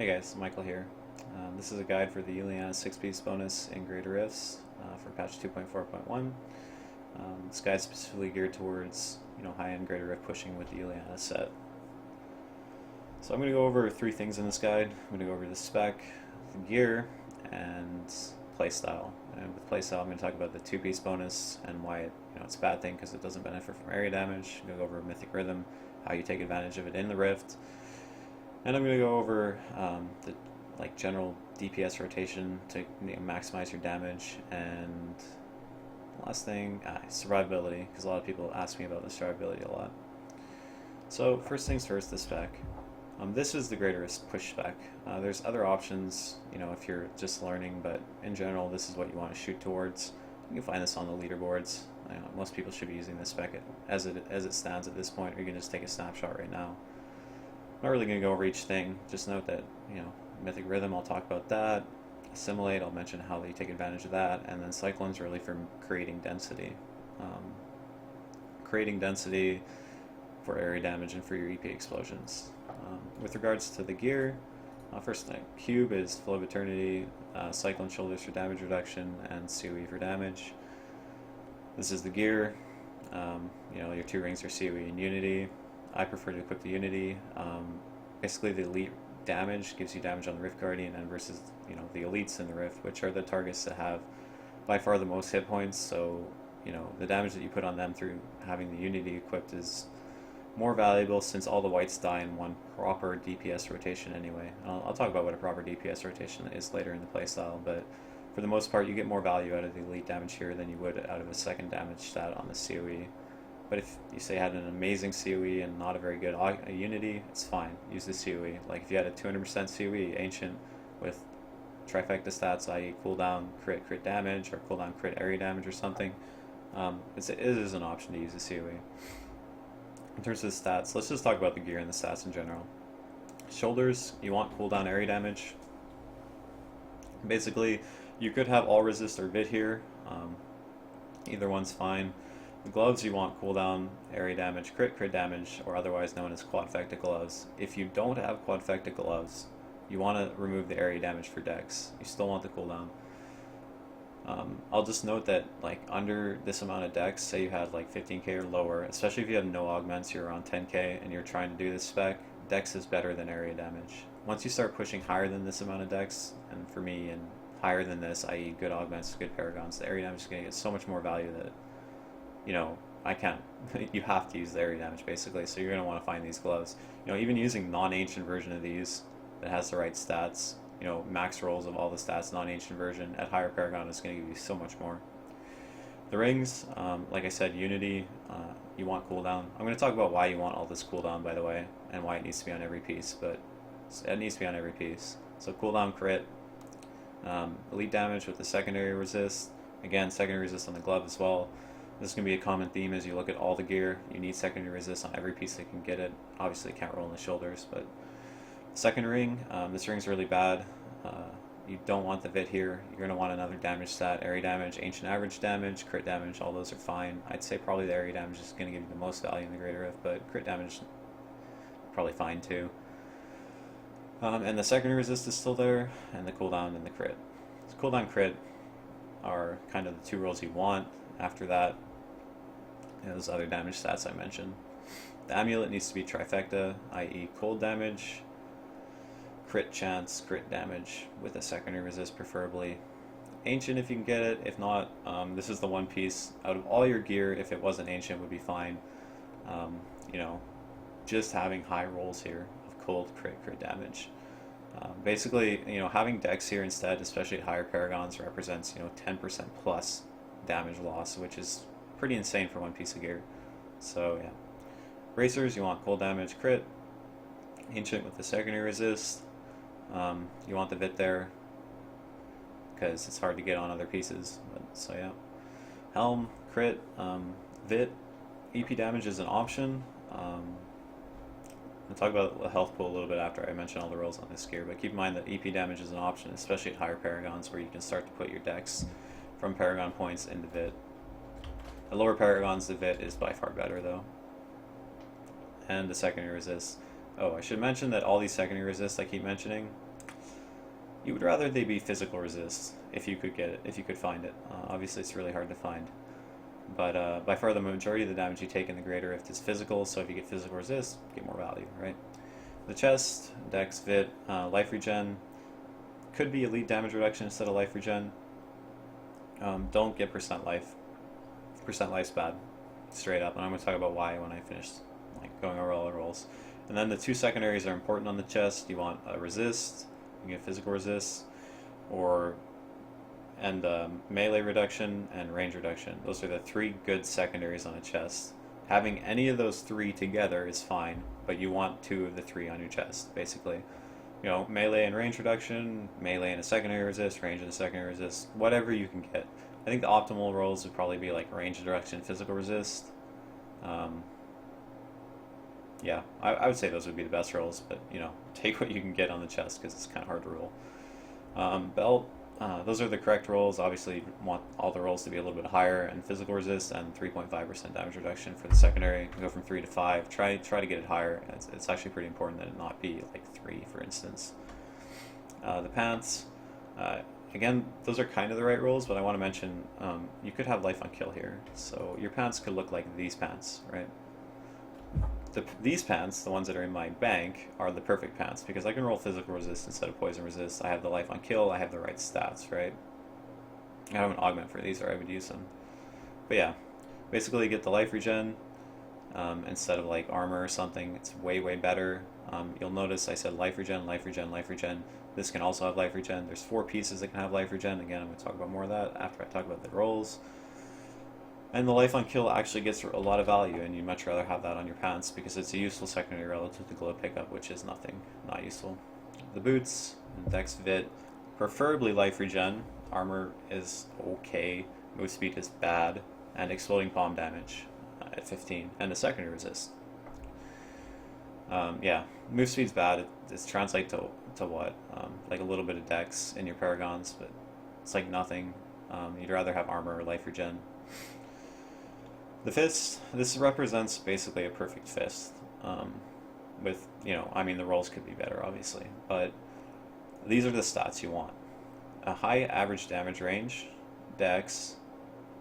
Hey guys, Michael here. This is a guide for the Juliana 6-piece bonus in Greater Rifts for patch 2.4.1. This guide is specifically geared towards high-end Greater Rift pushing with the Juliana set. So I'm going to go over three things in this guide. I'm going to go over the spec, the gear, and playstyle. And with playstyle, I'm going to talk about the 2-piece bonus and why it's a bad thing because it doesn't benefit from area damage. I'm going to go over Mythic Rhythm, how you take advantage of it in the Rift. And I'm going to go over the general DPS rotation to maximize your damage, and last thing, survivability, because a lot of people ask me about the survivability a lot. So first things first, the spec. This is the Greater Rift push spec. There's other options, if you're just learning, but in general, this is what you want to shoot towards. You can find this on the leaderboards. Most people should be using this spec as it stands at this point, or you can just take a snapshot right now. I'm not really going to go over each thing. Just note that, Mythic Rhythm, I'll talk about that. Assimilate, I'll mention how they take advantage of that. And then Cyclone's really for creating density. Creating density for area damage and for your EP explosions. With regards to the gear, first thing, Cube is Flow of Eternity, Cyclone Shoulders for damage reduction, and COE for damage. This is the gear. Your two rings are COE and Unity. I prefer to equip the Unity. Basically, the Elite damage gives you damage on the Rift Guardian, and versus the Elites in the Rift, which are the targets that have by far the most hit points. So the damage that you put on them through having the Unity equipped is more valuable, since all the whites die in one proper DPS rotation anyway. I'll talk about what a proper DPS rotation is later in the playstyle, but for the most part, you get more value out of the Elite damage here than you would out of a second damage stat on the COE. But if you say had an amazing COE and not a very good Unity, it's fine. Use the COE. Like if you had a 200% COE Ancient with trifecta stats, i.e. cooldown crit damage, or cooldown crit area damage or something, it is an option to use the COE. In terms of the stats, let's just talk about the gear and the stats in general. Shoulders, you want cooldown area damage. Basically, you could have all resist or vit here. Either one's fine. The gloves, you want cooldown area damage, crit damage, or otherwise known as quadfecta gloves. If you don't have quadfecta gloves, you want to remove the area damage for dex. You still want the cooldown. I'll just note that under this amount of dex, say you had 15k or lower, especially if you have no augments, you're around 10k and you're trying to do this spec, dex is better than area damage. Once you start pushing higher than this amount of dex, and for me, and higher than this, i.e. good augments, good paragons, the area damage is going to get so much more value that I can't. You have to use the area damage basically, so you're going to want to find these gloves. Even using non-ancient version of these that has the right stats, max rolls of all the stats, non-ancient version at higher paragon is going to give you so much more. The rings, like I said, Unity, you want cooldown. I'm going to talk about why you want all this cooldown, by the way, and why it needs to be on every piece, but it needs to be on every piece. So cooldown crit, elite damage with the secondary resist, again secondary resist on the glove as well. This is going to be a common theme as you look at all the gear. You need secondary resist on every piece that can get it. Obviously, it can't roll in the shoulders, but second ring, this ring's really bad. You don't want the vit here. You're going to want another damage stat, area damage, ancient average damage, crit damage, all those are fine. I'd say probably the area damage is going to give you the most value in the Greater Rift, but crit damage, probably fine too. And the secondary resist is still there, and the cooldown and the crit. So cooldown crit are kind of the two rolls you want. After that, those other damage stats I mentioned. The amulet needs to be trifecta, i.e. cold damage, crit chance, crit damage with a secondary resist preferably. Ancient if you can get it. If not, this is the one piece out of all your gear. If it wasn't ancient, would be fine. Just having high rolls here of cold crit damage. Basically, having dex here instead, especially at higher paragons, represents 10% plus damage loss, which is pretty insane for one piece of gear. So yeah, bracers, you want cold damage crit, ancient with the secondary resist. You want the vit there because it's hard to get on other pieces. So yeah, helm crit, vit, EP damage is an option. I'll talk about the health pool a little bit after I mention all the rolls on this gear, but keep in mind that EP damage is an option, especially at higher paragons where you can start to put your dex from paragon points into vit. At lower paragons, the vit is by far better though. And the secondary resist. Oh, I should mention that all these secondary resists I keep mentioning, You would rather they be physical resist if you could get it, if you could find it. Obviously, it's really hard to find. But by far the majority of the damage you take in the Greater Rift is physical, so if you get physical resist, you get more value, right? The chest, Dex, Vit, life regen, could be elite damage reduction instead of life regen. Don't get percent life. Percent life's bad, straight up, and I'm going to talk about why when I finish going over all the rolls. And then the two secondaries are important on the chest. You want a resist, you get physical resist, and melee reduction and range reduction. Those are the three good secondaries on a chest. Having any of those three together is fine, but you want two of the three on your chest, basically. Melee and range reduction, melee and a secondary resist, range and a secondary resist, whatever you can get. I think the optimal rolls would probably be like range reduction, physical resist. Yeah, I would say those would be the best rolls, but take what you can get on the chest because it's kind of hard to roll. Belt, those are the correct rolls. Obviously, you want all the rolls to be a little bit higher, and physical resist and 3.5% damage reduction for the secondary. You can go from 3 to 5. Try to get it higher. It's actually pretty important that it not be like 3, for instance. The pants, again, those are kind of the right rolls, but I want to mention you could have life on kill here. So your pants could look like these pants, right? These pants, the ones that are in my bank, are the perfect pants because I can roll physical resist instead of poison resist. I have the life on kill, I have the right stats, right? I have an augment for these, or I would use them. But yeah, basically you get the life regen instead of like armor or something. It's way better. You'll notice I said life regen, life regen, life regen. This can also have life regen. There's 4 pieces that can have life regen. Again, I'm going to talk about more of that after I talk about the rolls. And the life on kill actually gets a lot of value, and you'd much rather have that on your pants because it's a useful secondary relative to glow pickup, which is nothing, not useful. The boots, Dex, Vit, preferably life regen. Armor is okay, move speed is bad, and exploding palm damage at 15, and a secondary resist. Yeah, move speed's bad. It translates to what? Like a little bit of Dex in your Paragons, but it's like nothing. You'd rather have armor or life regen. The fist, this represents basically a perfect fist. With, the rolls could be better, obviously, but these are the stats you want. A high average damage range, Dex,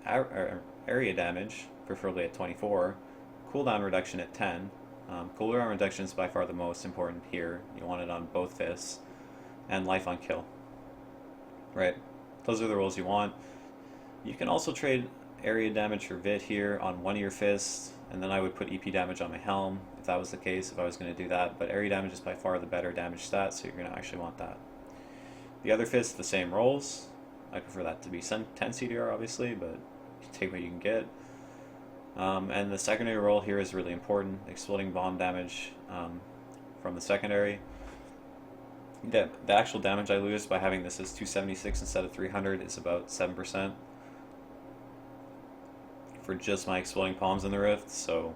area damage, preferably at 24, cooldown reduction at 10. Cooldown reduction is by far the most important here. You want it on both fists, and life on kill. Right? Those are the rolls you want. You can also trade area damage for Vit here on one of your fists, and then I would put EP damage on my helm if that was the case, if I was going to do that. But area damage is by far the better damage stat, so you're going to actually want that. The other fist, the same rolls. I prefer that to be 10 CDR, obviously, but you take what you can get. And the secondary roll here is really important. Exploding bomb damage from the secondary. The actual damage I lose by having this as 276 instead of 300 is about 7%. For just my exploding palms in the rift, so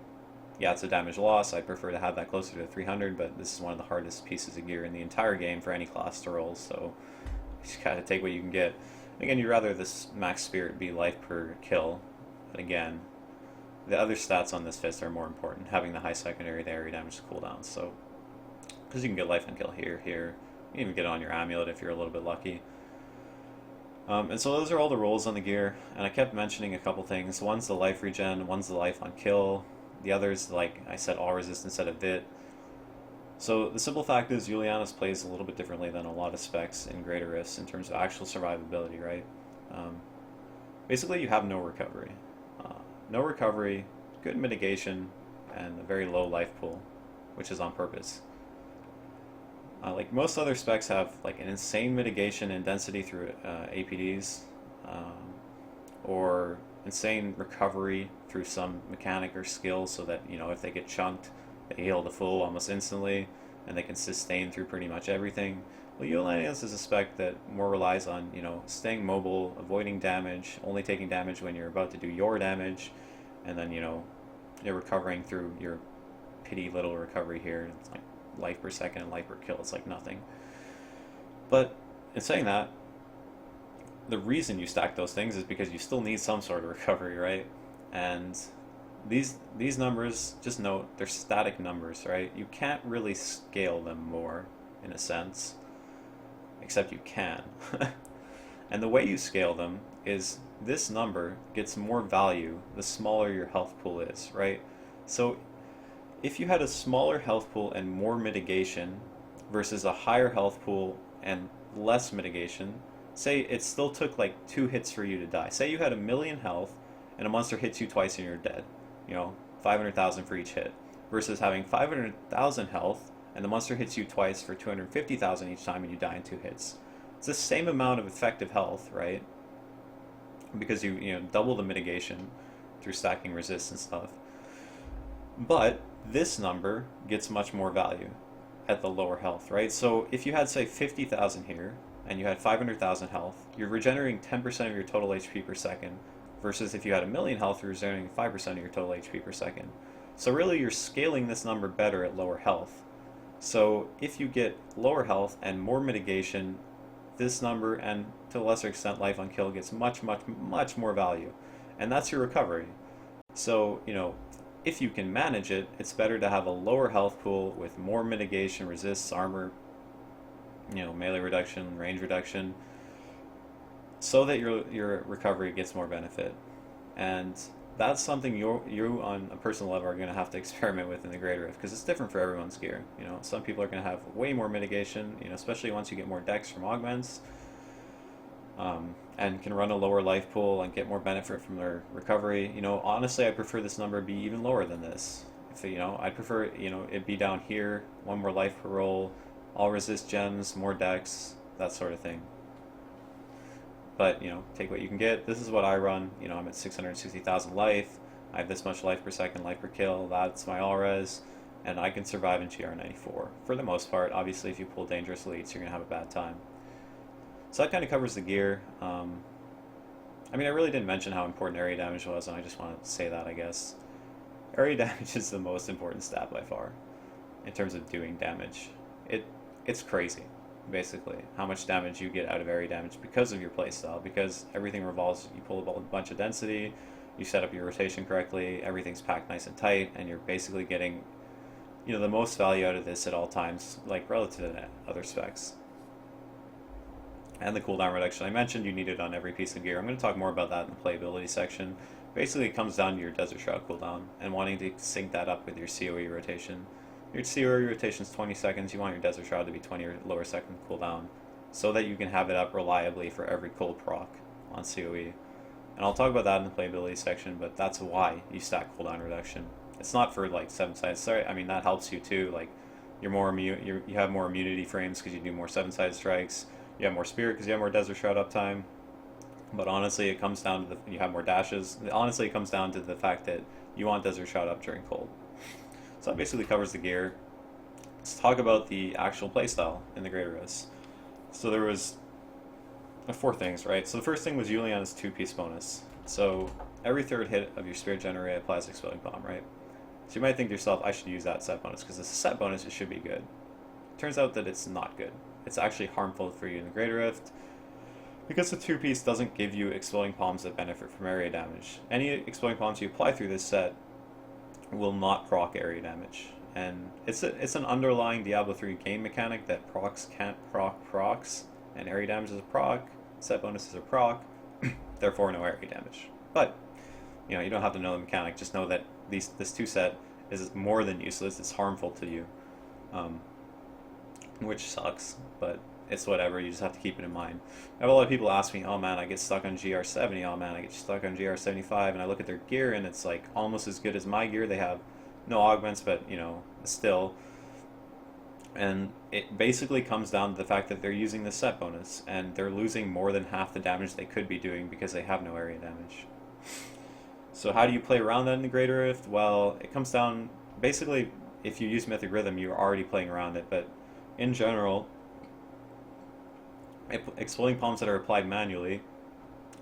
yeah, it's a damage loss. I prefer to have that closer to 300, but this is one of the hardest pieces of gear in the entire game for any class to roll, so you just gotta take what you can get. Again, you'd rather this max spirit be life per kill, but again, the other stats on this fist are more important, having the high secondary, the area damage cooldown, so because you can get life on kill here, you can even get it on your amulet if you're a little bit lucky. And so those are all the rolls on the gear, and I kept mentioning a couple things. One's the life regen, one's the life on kill, the other's, like I said, all resist instead of Vit. So the simple fact is Julianus plays a little bit differently than a lot of specs in Greater Rifts in terms of actual survivability, right? Basically you have no recovery. No recovery, good mitigation, and a very low life pool, which is on purpose. Like most other specs have like an insane mitigation and density through APDs, or insane recovery through some mechanic or skill, so that if they get chunked, they heal to full almost instantly, and they can sustain through pretty much everything. Well, Eulanius is a spec that more relies on staying mobile, avoiding damage, only taking damage when you're about to do your damage, and then you're recovering through your pity little recovery here. It's like life per second and life per kill. It's like nothing. But in saying that, the reason you stack those things is because you still need some sort of recovery, right? And these numbers, just note, they're static numbers, right? You can't really scale them more, in a sense. except you can. And the way you scale them is this number gets more value the smaller your health pool is, right? So if you had a smaller health pool and more mitigation versus a higher health pool and less mitigation, say it still took like 2 hits for you to die. Say you had 1,000,000 health and a monster hits you twice and you're dead. 500,000 for each hit. Versus having 500,000 health and the monster hits you twice for 250,000 each time and you die in 2 hits. It's the same amount of effective health, right? Because you double the mitigation through stacking resist and stuff. But this number gets much more value at the lower health, right? So if you had, say, 50,000 here and you had 500,000 health, you're regenerating 10% of your total HP per second, versus if you had 1,000,000 health, you're regenerating 5% of your total HP per second. So really you're scaling this number better at lower health. So if you get lower health and more mitigation, this number, and to a lesser extent life on kill, gets much more value. And that's your recovery. So, if you can manage it, it's better to have a lower health pool with more mitigation, resists, armor, melee reduction, range reduction, so that your recovery gets more benefit. And that's something you on a personal level are going to have to experiment with in the Greater Rift, because it's different for everyone's gear. Some people are going to have way more mitigation, especially once you get more dex from augments, and can run a lower life pool and get more benefit from their recovery. Honestly, I prefer this number be even lower than this. I'd prefer it be down here, 1 more life per roll, all resist gems, more dex, that sort of thing. But, take what you can get. This is what I run. I'm at 660,000 life. I have this much life per second, life per kill. That's my all-res. And I can survive in GR94. For the most part. Obviously, if you pull dangerous elites, you're going to have a bad time. So that kind of covers the gear. I really didn't mention how important area damage was, and I just want to say that, I guess. Area damage is the most important stat by far, in terms of doing damage. It's crazy, basically, how much damage you get out of area damage because of your playstyle, because everything revolves, you pull a bunch of density, you set up your rotation correctly, everything's packed nice and tight, and you're basically getting the most value out of this at all times, like relative to other specs. And the cooldown reduction I mentioned, you need it on every piece of gear. I'm going to talk more about that in the playability section. Basically, it comes down to your Desert Shroud cooldown and wanting to sync that up with your COE rotation. Your COE rotation is 20 seconds. You want your Desert Shroud to be 20 or lower second cooldown, so that you can have it up reliably for every cold proc on COE. And I'll talk about that in the playability section, but that's why you stack cooldown reduction. It's not for like 7-sided. Sorry, that helps you too. Like you're more immune. You have more immunity frames because you do more 7-sided strikes. You have more spirit because you have more Desert Shroud uptime. But honestly, it comes down to you have more dashes. Honestly, it comes down to the fact that you want Desert Shroud up during cold. So that basically covers the gear. Let's talk about the actual playstyle in the Greater Rifts. So there was 4 things, right? So the first thing was Juliana's 2-piece bonus. So every 3rd hit of your Spirit Generator applies Exploding Bomb, right? So you might think to yourself, I should use that set bonus, because it's a set bonus, it should be good. Turns out that it's not good. It's actually harmful for you in the Greater Rift, because the 2-piece doesn't give you Exploding Palms that benefit from area damage. Any Exploding Palms you apply through this set will not proc area damage. And it's an underlying Diablo 3 game mechanic that procs can't proc procs, and area damage is a proc, set bonus is a proc, therefore no area damage. But, you don't have to know the mechanic, just know that this 2 set is more than useless, it's harmful to you. Which sucks, but it's whatever, you just have to keep it in mind. I have a lot of people ask me, oh man, I get stuck on GR70, oh man, I get stuck on GR75, and I look at their gear and it's like almost as good as my gear. They have no augments, but still. And it basically comes down to the fact that they're using the set bonus, and they're losing more than half the damage they could be doing because they have no area damage. So how do you play around that in the Greater Rift? Well, it comes down, basically, if you use Mythic Rhythm, you're already playing around it, but in general, Exploding Palms that are applied manually.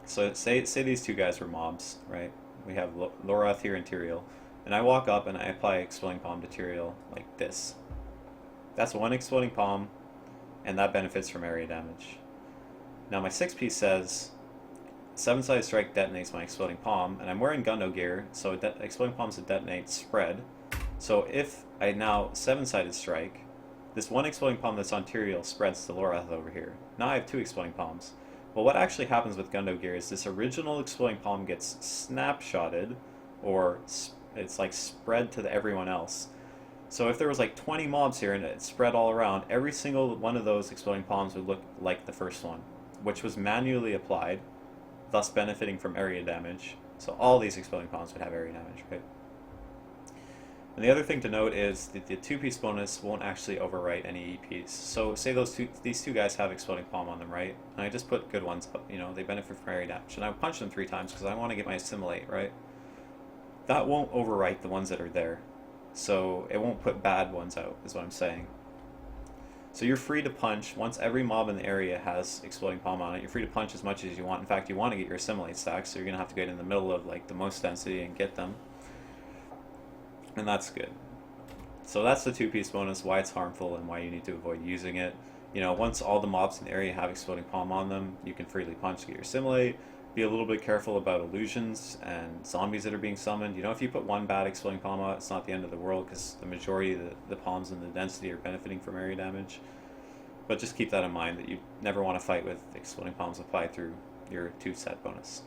So say these 2 guys were mobs, right? We have Lorath here and Tyrael, and I walk up and I apply Exploding Palm to Tyrael like this. That's 1 Exploding Palm, and that benefits from area damage. Now my 6-piece says 7-sided strike detonates my Exploding Palm, and I'm wearing Gundo gear, so Exploding Palm's a detonate spread. So if I now 7-sided strike, this one exploding palm that's on Tyrael spreads to Lorath over here. Now I have 2 exploding palms. Well, what actually happens with Gundogear is this original exploding palm gets snapshotted, or it's like spread to everyone else. So if there was like 20 mobs here and it spread all around, every single one of those exploding palms would look like the first one, which was manually applied, thus benefiting from area damage. So all these exploding palms would have area damage, right? And the other thing to note is that the 2-piece bonus won't actually overwrite any EPs. So say these two guys have exploding palm on them, right? And I just put good ones, but they benefit from area damage. And I punch them 3 times because I want to get my assimilate, right? That won't overwrite the ones that are there. So it won't put bad ones out, is what I'm saying. So you're free to punch once every mob in the area has exploding palm on it. You're free to punch as much as you want. In fact, you want to get your assimilate stacks, so you're gonna have to get in the middle of like the most density and get them. And that's good. So that's the 2-piece bonus, why it's harmful and why you need to avoid using it. Once all the mobs in the area have exploding palm on them, you can freely punch to get your assimilate. Be a little bit careful about illusions and zombies that are being summoned. If you put 1 bad exploding palm out, it's not the end of the world because the majority of the palms in the density are benefiting from area damage. But just keep that in mind, that you never want to fight with exploding palms applied through your 2-set bonus.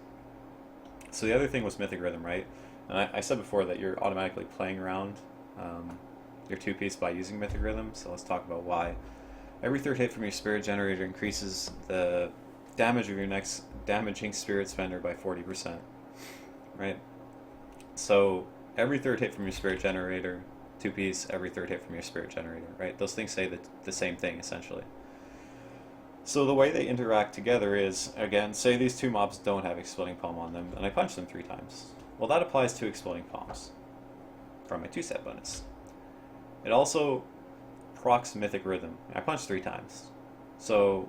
So the other thing was Mythic Rhythm, right? And I said before that you're automatically playing around your 2-piece by using Mythic Rhythm, so let's talk about why. Every 3rd hit from your Spirit Generator increases the damage of your next damaging Spirit Spender by 40%, right? So every 3rd hit from your Spirit Generator, 2-piece, every 3rd hit from your Spirit Generator, right? Those things say the same thing, essentially. So the way they interact together is, again, say these 2 mobs don't have Exploding Palm on them, and I punch them 3 times. Well, that applies to Exploding Palms from my 2-set bonus. It also procs Mythic Rhythm. I punch 3 times. So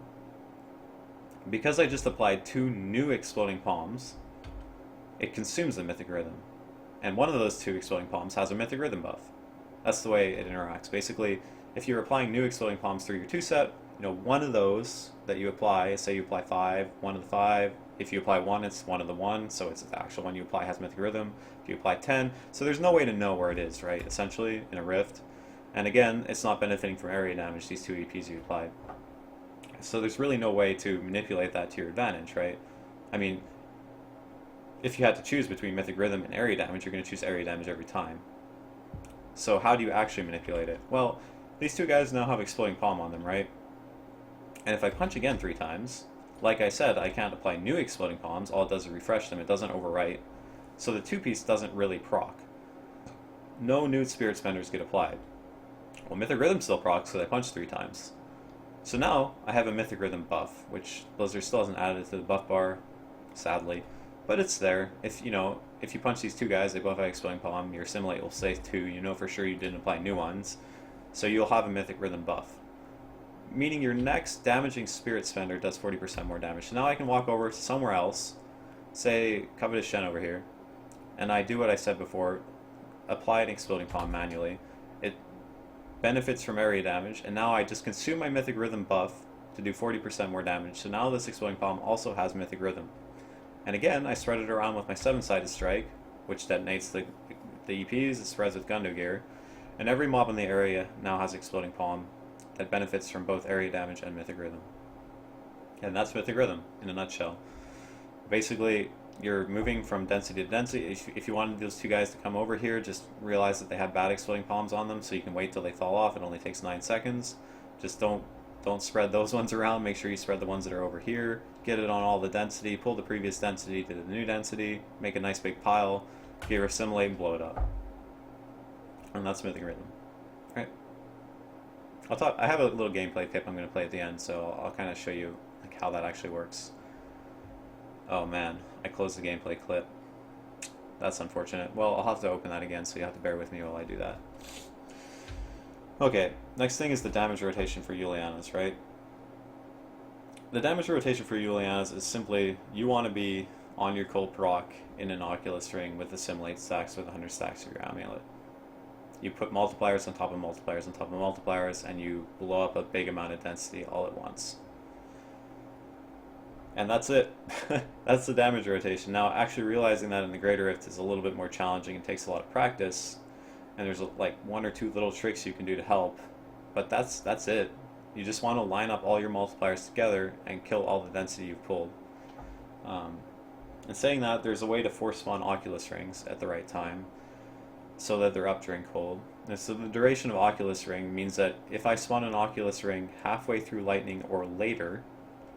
because I just applied 2 new Exploding Palms, it consumes the Mythic Rhythm. And one of those 2 Exploding Palms has a Mythic Rhythm buff. That's the way it interacts. Basically, if you're applying new Exploding Palms through your 2-set, one of those that you apply, say you apply 5, 1 of the 5, if you apply 1, it's 1 of the 1, so it's the actual one you apply has Mythic Rhythm. If you apply 10, so there's no way to know where it is, right, essentially, in a Rift. And again, it's not benefiting from area damage, these 2 EPs you applied. So there's really no way to manipulate that to your advantage, right? I mean, if you had to choose between Mythic Rhythm and area damage, you're going to choose area damage every time. So how do you actually manipulate it? Well, these 2 guys now have Exploding Palm on them, right? And if I punch again 3 times, like I said, I can't apply new Exploding Palms. All it does is refresh them. It doesn't overwrite. So the 2-piece doesn't really proc. No new Spirit Spenders get applied. Well, Mythic Rhythm still procs, so I punch 3 times. So now I have a Mythic Rhythm buff, which Blizzard still hasn't added it to the buff bar, sadly. But it's there. If you punch these 2 guys, they both have Exploding Palm, your assimilate will say 2. You know for sure you didn't apply new ones. So you'll have a Mythic Rhythm buff. Meaning your next damaging Spirit Spender does 40% more damage. So now I can walk over to somewhere else, say Covetous Shen over here, and I do what I said before, apply an Exploding Palm manually. It benefits from area damage, and now I just consume my Mythic Rhythm buff to do 40% more damage. So now this Exploding Palm also has Mythic Rhythm. And again, I spread it around with my 7-sided strike, which detonates the EPs, it spreads with Gundogear, and every mob in the area now has Exploding Palm that benefits from both area damage and Mythic Rhythm. And that's Mythic Rhythm in a nutshell. Basically, you're moving from density to density. If you wanted those 2 guys to come over here, just realize that they have bad Exploding Palms on them, so you can wait till they fall off. It only takes 9 seconds. Just don't spread those ones around. Make sure you spread the ones that are over here. Get it on all the density. Pull the previous density to the new density. Make a nice big pile. Get your assimilate and blow it up. And that's Mythic Rhythm. Right. I have a little gameplay tip I'm going to play at the end, so I'll kind of show you like how that actually works. Oh man, I closed the gameplay clip. That's unfortunate. Well, I'll have to open that again, so you have to bear with me while I do that. Okay, next thing is the damage rotation for Yulianas, right? The damage rotation for Yulianas is simply, you want to be on your cold proc in an Oculus ring with assimilate stacks with 100 stacks of your amulet. You put multipliers on top of multipliers on top of multipliers, and you blow up a big amount of density all at once. And that's it. That's the damage rotation. Now, actually realizing that in the Greater Rift is a little bit more challenging and takes a lot of practice, and there's like 1 or 2 little tricks you can do to help. but that's it. You just want to line up all your multipliers together and kill all the density you've pulled. Um, and saying that, there's a way to force spawn Oculus rings at the right time so that they're up during cold. And so the duration of Oculus ring means that if I spawn an Oculus ring halfway through lightning or later,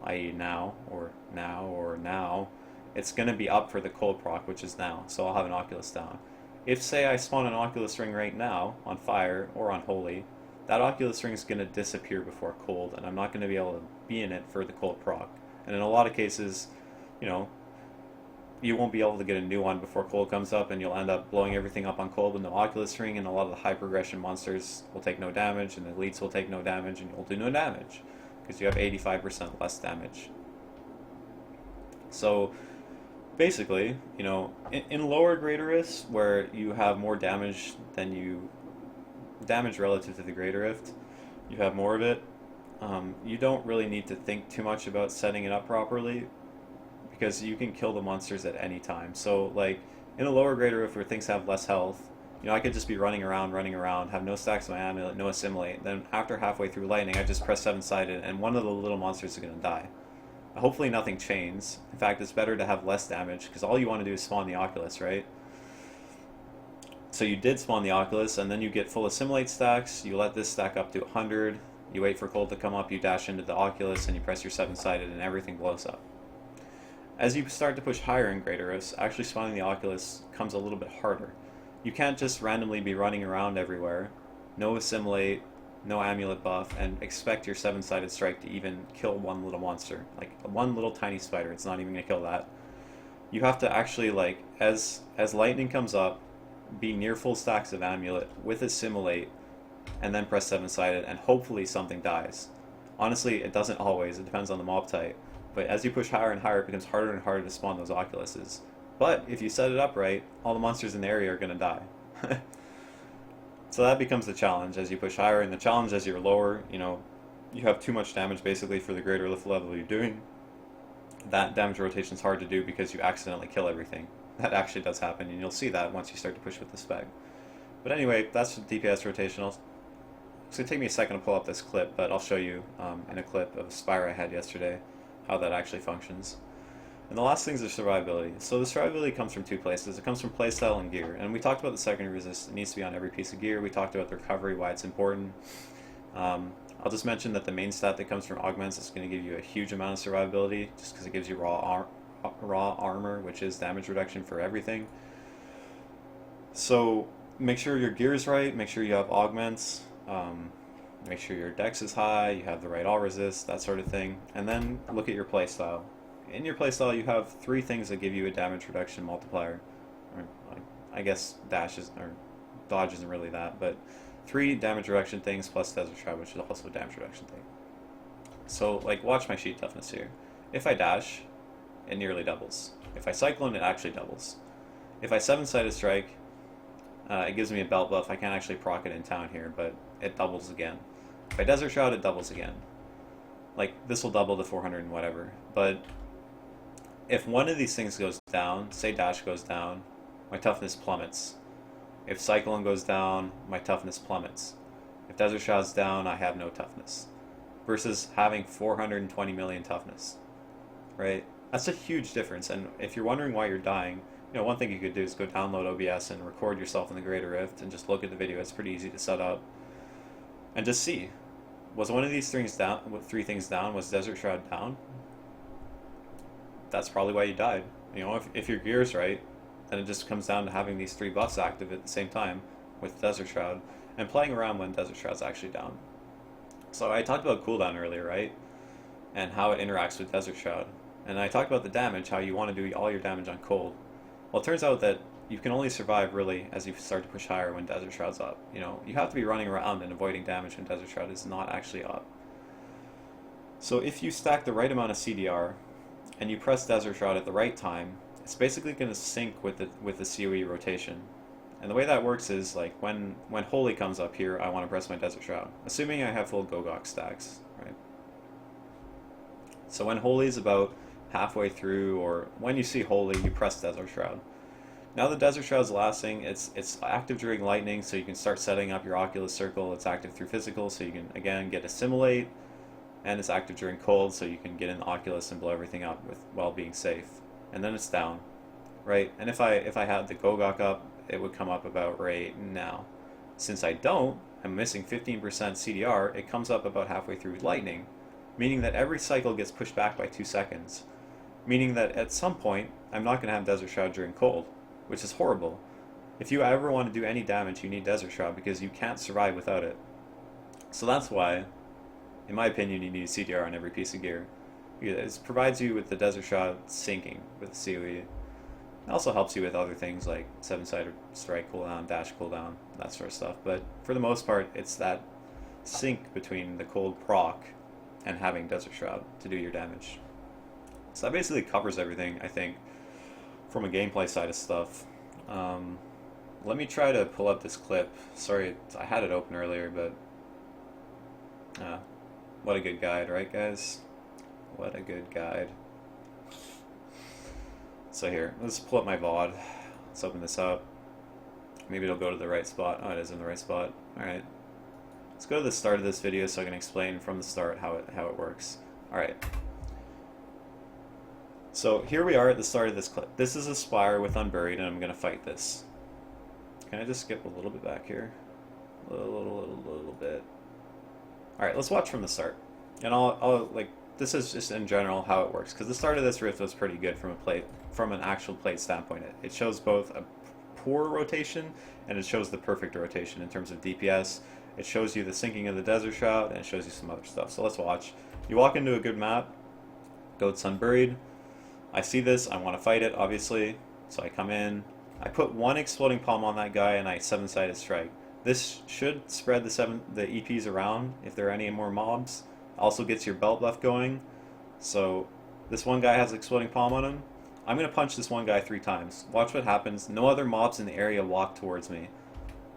i.e. now, or now, or now, it's going to be up for the cold proc, which is now, so I'll have an Oculus down. If, say, I spawn an Oculus ring right now on fire or on holy, that Oculus ring is going to disappear before cold, and I'm not going to be able to be in it for the cold proc. And in a lot of cases, you know, you won't be able to get a new one before cold comes up, and you'll end up blowing everything up on cold with no Oculus ring, and a lot of the high progression monsters will take no damage, and the elites will take no damage, and you'll do no damage, because you have 85% less damage. So basically, you know, in lower greater rifts, where you have more damage than you damage relative to the greater rift, you have more of it, you don't really need to think too much about setting it up properly, because you can kill the monsters at any time. So like in a lower greater rift where things have less health, you know, I could just be running around, have no stacks of my amulet, no assimilate, then after halfway through lightning I just press 7-sided and one of the little monsters is going to die. Hopefully nothing chains. In fact, it's better to have less damage, because all you want to do is spawn the Oculus, right? So you did spawn the Oculus, and then you get full assimilate stacks, you let this stack up to 100, you wait for cold to come up, you dash into the Oculus, and you press your 7-sided, and everything blows up. As you start to push higher in greater rifts, actually spawning the Oculus comes a little bit harder. You can't just randomly be running around everywhere, no assimilate, no amulet buff, and expect your 7-sided strike to even kill one little monster. Like one little tiny spider, it's not even going to kill that. You have to actually, like, as lightning comes up, be near full stacks of amulet with assimilate, and then press 7-sided, and hopefully something dies. Honestly, it doesn't always, it depends on the mob type. But as you push higher and higher, it becomes harder and harder to spawn those Oculuses. But if you set it up right, all the monsters in the area are going to die. So that becomes the challenge as you push higher, and the challenge as you're lower, you know, you have too much damage basically for the greater lift level you're doing. That damage rotation is hard to do because you accidentally kill everything. That actually does happen, and you'll see that once you start to push with the spec. But anyway, that's the DPS rotation. It's going to take me a second to pull up this clip, but I'll show you in a clip of a Spire I had yesterday how that actually functions. And the last thing is the survivability. So the survivability comes from two places. It comes from playstyle and gear. And we talked about the secondary resist. It needs to be on every piece of gear. We talked about the recovery, why it's important. I'll just mention that the main stat that comes from augments is going to give you a huge amount of survivability, just because it gives you raw armor, which is damage reduction for everything. So make sure your gear is right, make sure you have augments, make sure your dex is high, you have the right all resist, that sort of thing. And then look at your playstyle. In your playstyle, you have three things that give you a damage reduction multiplier. Or, I guess dash is, or dodge isn't really that, but 3 damage reduction things plus Desert Shroud, which is also a damage reduction thing. So, like, watch my sheet toughness here. If I dash, it nearly doubles. If I Cyclone, it actually doubles. If I 7-sided strike, it gives me a belt buff. I can't actually proc it in town here, but it doubles again. If I Desert Shroud, it doubles again. Like, this will double to 400 and whatever, but if one of these things goes down, say dash goes down, my toughness plummets. If Cyclone goes down, my toughness plummets. If Desert Shroud's down, I have no toughness. Versus having 420 million toughness, right? That's a huge difference, and if you're wondering why you're dying, you know, one thing you could do is go download OBS and record yourself in the Greater Rift and just look at the video. It's pretty easy to set up. And just see, was one of these things down, three things down, was Desert Shroud down? That's probably why you died. You know, if your gear's right, then it just comes down to having these 3 buffs active at the same time with Desert Shroud, and playing around when Desert Shroud's actually down. So I talked about cooldown earlier, right? And how it interacts with Desert Shroud. And I talked about the damage, how you want to do all your damage on cold. Well, it turns out that you can only survive, really, as you start to push higher when Desert Shroud's up. You know, you have to be running around and avoiding damage when Desert Shroud is not actually up. So if you stack the right amount of CDR, and you press Desert Shroud at the right time, it's basically going to sync with the COE rotation. And the way that works is, like, when Holy comes up here, I want to press my Desert Shroud, assuming I have full Gogok stacks, right? So when Holy is about halfway through, or when you see Holy, you press Desert Shroud. Now the Desert Shroud's lasting. It's active during lightning, so you can start setting up your Oculus Circle. It's active through physical, so you can again get Assimilate, and it's active during cold, so you can get in the Oculus and blow everything up with while being safe. And then it's down, right? And if I had the Gogok up, it would come up about right now. Since I don't, I'm missing 15% CDR. It comes up about halfway through lightning, meaning that every cycle gets pushed back by 2 seconds. Meaning that at some point, I'm not going to have Desert Shroud during cold, which is horrible. If you ever want to do any damage, you need Desert Shroud because you can't survive without it. So that's why, in my opinion, you need CDR on every piece of gear. It provides you with the Desert Shroud syncing with the COE. It also helps you with other things like 7-sided strike cooldown, dash cooldown, that sort of stuff. But for the most part, it's that sync between the cold proc and having Desert Shroud to do your damage. So that basically covers everything, I think, from a gameplay side of stuff. Let me try to pull up this clip. Sorry, I had it open earlier, but what a good guide, right, guys? What a good guide. So here, let's pull up my VOD. Let's open this up. Maybe it'll go to the right spot. Oh, it is in the right spot. Alright. Let's go to the start of this video so I can explain from the start how it works. Alright. So here we are at the start of this clip. This is a Spire with Unburied, and I'm going to fight this. Can I just skip a little bit back here? A little bit. Alright, let's watch from the start. And I'll like, this is just in general how it works, because the start of this rift was pretty good from an actual plate standpoint. It shows both a poor rotation and it shows the perfect rotation in terms of DPS. It shows you the syncing of the Desert Shroud, and it shows you some other stuff. So let's watch. You walk into a good map, Goat's Unburied. I see this, I want to fight it, obviously. So I come in, I put one Exploding Palm on that guy, and I 7-sided strike. This should spread the EPs around if there are any more mobs. Also gets your belt buff going. So this one guy has Exploding Palm on him. I'm going to punch this one guy 3 times. Watch what happens. No other mobs in the area walk towards me.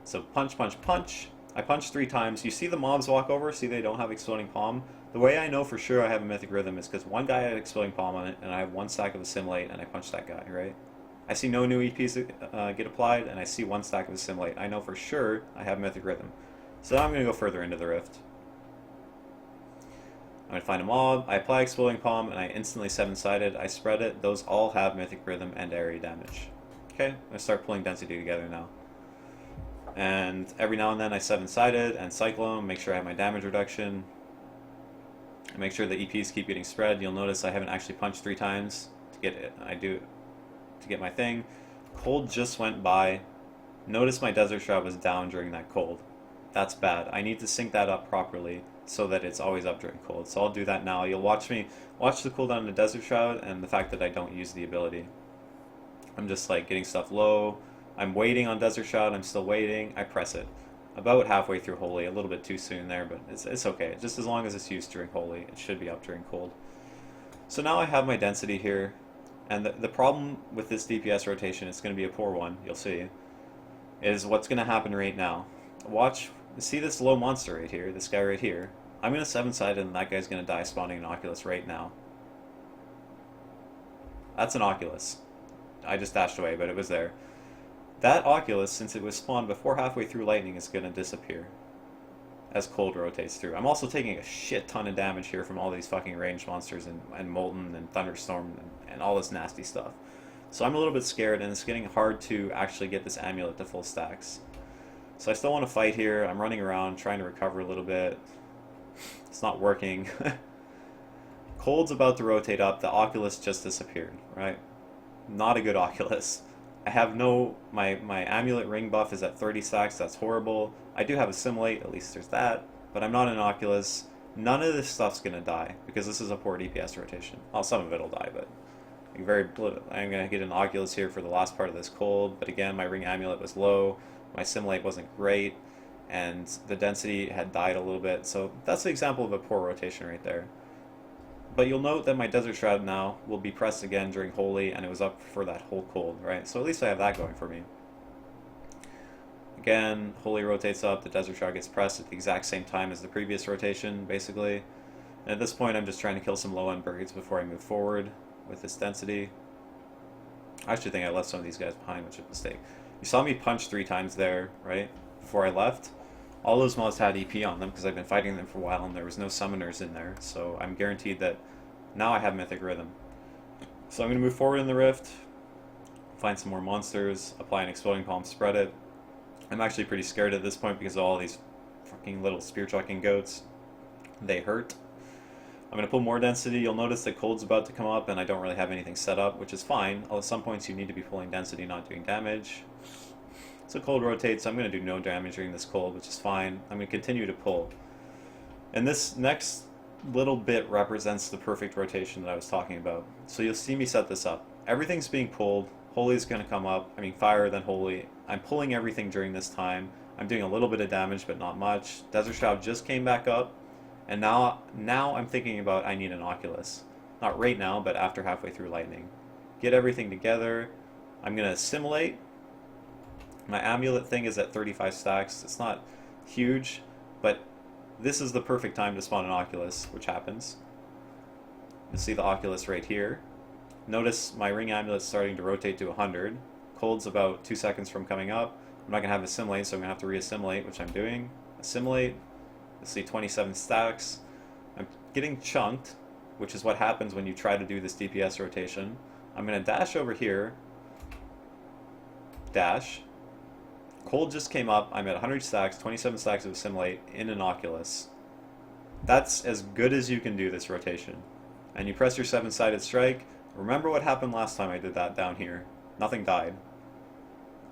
So punch, punch, punch. I punch 3 times. You see the mobs walk over? See they don't have Exploding Palm? The way I know for sure I have a Mythic Rhythm is because one guy had Exploding Palm on it, and I have 1 stack of Assimilate, and I punch that guy, right? I see no new EPs get applied, and I see 1 stack of Assimilate. I know for sure I have Mythic Rhythm. So now I'm going to go further into the Rift. I'm going to find a mob, I apply Exploding Palm, and I instantly 7-sided. I spread it. Those all have Mythic Rhythm and area damage. Okay, I'm going to start pulling density together now. And every now and then I 7-sided and Cyclone, make sure I have my damage reduction. And make sure the EPs keep getting spread. You'll notice I haven't actually punched 3 times to get it. To get my thing. Cold just went by. Notice my Desert Shroud was down during that cold. That's bad. I need to sync that up properly so that it's always up during cold. So I'll do that now. You'll watch the cooldown of the Desert Shroud and the fact that I don't use the ability. I'm just like getting stuff low. I'm waiting on Desert Shroud. I'm still waiting. I press it. About halfway through Holy. A little bit too soon there, but it's okay. Just as long as it's used during Holy, it should be up during cold. So now I have my density here. And the problem with this DPS rotation, it's going to be a poor one, you'll see, is what's going to happen right now. Watch, see this low monster right here, this guy right here. I'm going to 7-side and that guy's going to die spawning an Oculus right now. That's an Oculus. I just dashed away, but it was there. That Oculus, since it was spawned before halfway through lightning, is going to disappear as cold rotates through. I'm also taking a shit ton of damage here from all these fucking ranged monsters and Molten and Thunderstorm and all this nasty stuff. So I'm a little bit scared, and it's getting hard to actually get this amulet to full stacks. So I still want to fight here. I'm running around trying to recover a little bit. It's not working. Cold's about to rotate up. The Oculus just disappeared, right? Not a good Oculus. I have my amulet ring buff is at 30 stacks, that's horrible. I do have Assimilate, at least there's that, but I'm not an Oculus. None of this stuff's gonna die, because this is a poor DPS rotation. Well, some of it'll die, but I'm gonna get an Oculus here for the last part of this cold, but again, my ring amulet was low, my Assimilate wasn't great, and the density had died a little bit, so that's an example of a poor rotation right there. But you'll note that my Desert Shroud now will be pressed again during Holy, and it was up for that whole cold, right? So at least I have that going for me. Again, Holy rotates up, the Desert Shroud gets pressed at the exact same time as the previous rotation, basically. And at this point, I'm just trying to kill some low-end birds before I move forward with this density. I actually think I left some of these guys behind, which is a mistake. You saw me punch 3 times there, right? Before I left. All those mods had EP on them because I've been fighting them for a while and there was no summoners in there, so I'm guaranteed that now I have Mythic Rhythm. So I'm going to move forward in the Rift, find some more monsters, apply an Exploding Palm, spread it. I'm actually pretty scared at this point because of all these fucking little spear chucking goats. They hurt. I'm going to pull more density. You'll notice that cold's about to come up and I don't really have anything set up, which is fine. At some points you need to be pulling density, not doing damage. So cold rotates. I'm going to do no damage during this cold, which is fine. I'm going to continue to pull. And this next little bit represents the perfect rotation that I was talking about. So you'll see me set this up. Everything's being pulled. Holy is going to come up. I mean fire, then Holy. I'm pulling everything during this time. I'm doing a little bit of damage, but not much. Desert Shroud just came back up. And now I'm thinking about I need an Oculus. Not right now, but after halfway through Lightning. Get everything together. I'm going to assimilate. My amulet thing is at 35 stacks. It's not huge, but this is the perfect time to spawn an Oculus, which happens. You'll see the Oculus right here. Notice my ring amulet's starting to rotate to 100. Cold's about 2 seconds from coming up. I'm not going to have assimilate, so I'm going to have to re-assimilate, which I'm doing. Assimilate. You'll see 27 stacks. I'm getting chunked, which is what happens when you try to do this DPS rotation. I'm going to dash over here. Dash. Cold just came up. I'm at 100 stacks, 27 stacks of assimilate in an Oculus. That's as good as you can do this rotation. And you press your 7-sided strike. Remember what happened last time I did that down here. Nothing died.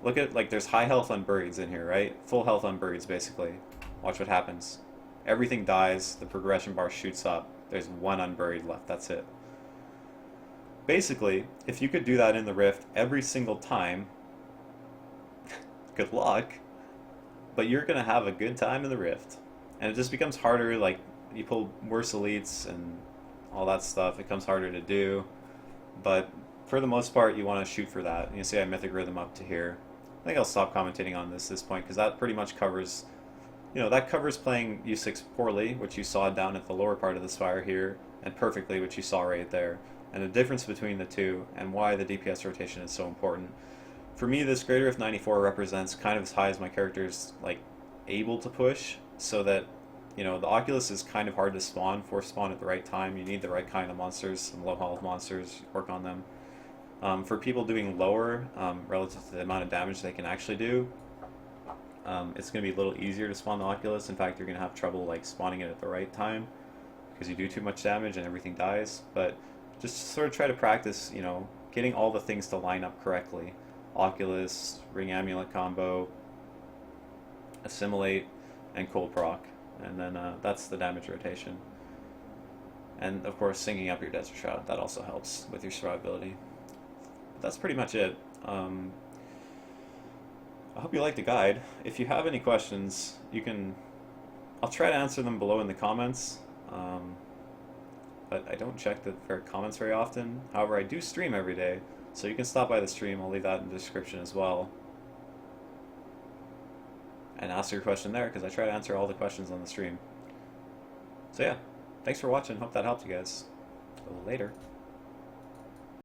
Look at, like, there's high health unburieds in here, right? Full health unburieds, basically. Watch what happens. Everything dies, the progression bar shoots up. There's 1 unburied left, that's it. Basically, if you could do that in the Rift every single time, good luck, but you're going to have a good time in the Rift. And it just becomes harder, like, you pull worse elites and all that stuff, it becomes harder to do. But for the most part, you want to shoot for that. And you see I Mythic Rhythm up to here. I think I'll stop commentating on this point, because that pretty much covers, you know, that covers playing U6 poorly, which you saw down at the lower part of the spire here, and perfectly, which you saw right there. And the difference between the two, and why the DPS rotation is so important. For me, this Greater Rift 94 represents kind of as high as my character's, like, able to push, so that, you know, the Oculus is kind of hard to spawn, force spawn at the right time. You need the right kind of monsters, some low health monsters, work on them. For people doing lower, relative to the amount of damage they can actually do, it's going to be a little easier to spawn the Oculus. In fact, you're going to have trouble, like, spawning it at the right time, because you do too much damage and everything dies. But just sort of try to practice, you know, getting all the things to line up correctly. Oculus, Ring Amulet combo, Assimilate, and Cold Proc. And then that's the damage rotation. And of course, syncing up your Desert Shroud, that also helps with your survivability. But that's pretty much it. I hope you liked the guide. If you have any questions, you can... I'll try to answer them below in the comments. But I don't check the comments very often. However, I do stream every day, so you can stop by the stream. I'll leave that in the description as well. And ask your question there, because I try to answer all the questions on the stream. So yeah, thanks for watching. Hope that helped you guys. Later.